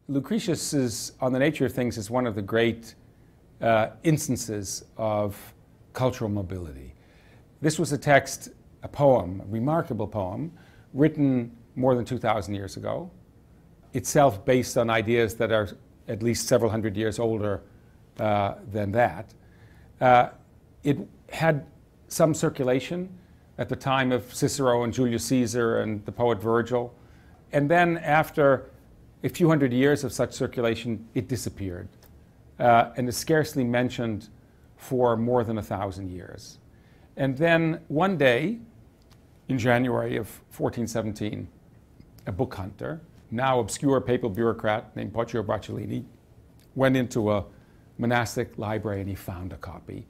Lucretius's On the Nature of Things is one of the great instances of cultural mobility. This was a text, a poem, a remarkable poem, written more than 2,000 years ago, itself based on ideas that are at least several hundred years older than that. It had some circulation at the time of Cicero and Julius Caesar and the poet Virgil. And then after a few hundred years of such circulation, it disappeared and is scarcely mentioned for more than 1,000 years. And then one day, in January of 1417, a book hunter, now obscure papal bureaucrat named Poggio Bracciolini, went into a monastic library and he found a copy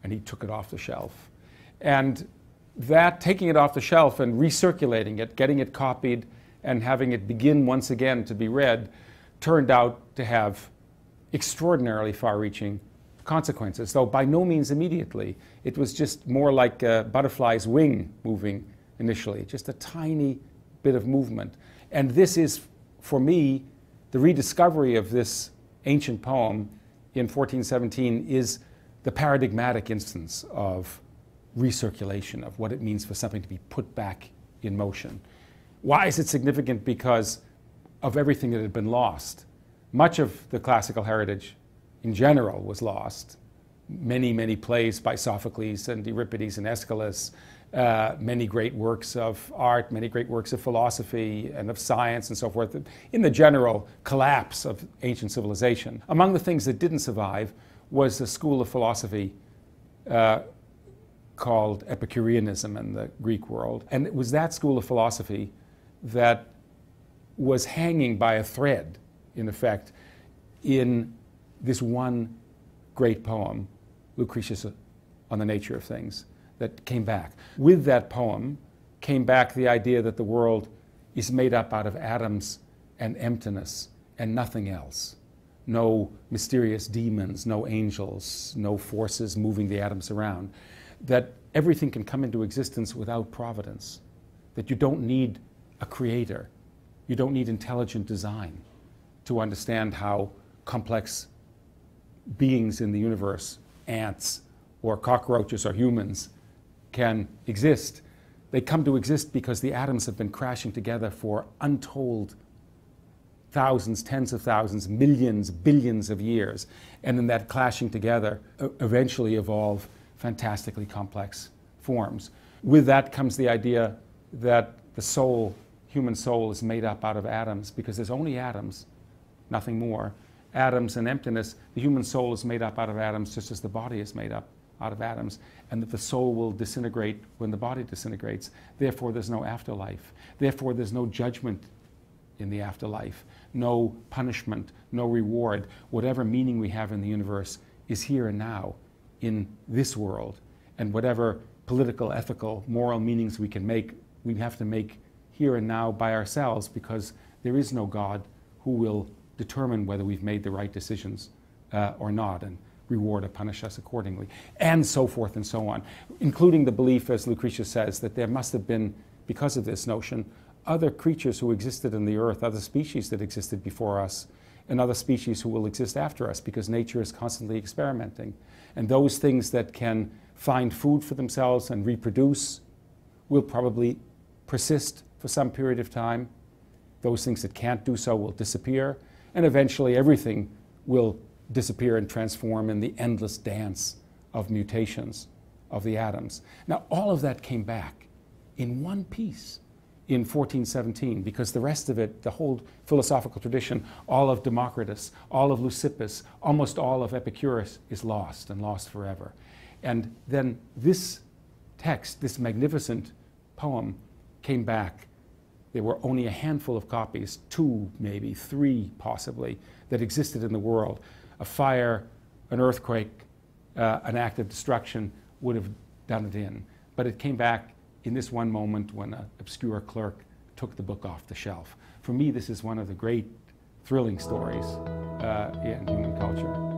and he took it off the shelf. And that, taking it off the shelf and recirculating it, getting it copied and having it begin once again to be read, turned out to have extraordinarily far-reaching consequences, though by no means immediately. It was just more like a butterfly's wing moving initially, just a tiny bit of movement. And this is, for me, the rediscovery of this ancient poem in 1417 is the paradigmatic instance of recirculation, of what it means for something to be put back in motion. Why is it significant? Because of everything that had been lost. Much of the classical heritage in general was lost. Many, many plays by Sophocles and Euripides and Aeschylus, many great works of art, many great works of philosophy and of science and so forth, in the general collapse of ancient civilization. Among the things that didn't survive was a school of philosophy called Epicureanism in the Greek world. And it was that school of philosophy that was hanging by a thread, in effect, in this one great poem, Lucretius On the Nature of Things, that came back. With that poem came back the idea that the world is made up out of atoms and emptiness and nothing else. No mysterious demons, no angels, no forces moving the atoms around. That everything can come into existence without providence. That you don't need a creator. You don't need intelligent design to understand how complex beings in the universe, ants or cockroaches or humans, can exist. They come to exist because the atoms have been crashing together for untold thousands, tens of thousands, millions, billions of years, and in that clashing together eventually evolve fantastically complex forms. With that comes the idea that the soul, human soul, is made up out of atoms because there's only atoms, nothing more. Atoms and emptiness. The human soul is made up out of atoms just as the body is made up out of atoms, and that the soul will disintegrate when the body disintegrates. Therefore, there's no afterlife. Therefore, there's no judgment in the afterlife, no punishment, no reward. Whatever meaning we have in the universe is here and now in this world, and whatever political, ethical, moral meanings we can make, we have to make here and now by ourselves, because there is no God who will determine whether we've made the right decisions or not, and reward or punish us accordingly, and so forth and so on, including the belief, as Lucretius says, that there must have been, because of this notion, other creatures who existed in the earth, other species that existed before us, and other species who will exist after us, because nature is constantly experimenting. And those things that can find food for themselves and reproduce will probably persist for some period of time. Those things that can't do so will disappear, and eventually everything will disappear and transform in the endless dance of mutations of the atoms. Now, all of that came back in one piece in 1417, because the rest of it, the whole philosophical tradition, all of Democritus, all of Leucippus, almost all of Epicurus is lost, and lost forever. And then this text, this magnificent poem, came back. There were only a handful of copies, 2, maybe 3 possibly, that existed in the world. A fire, an earthquake, an act of destruction would have done it in. But it came back in this one moment when an obscure clerk took the book off the shelf. For me, this is one of the great thrilling stories in human culture.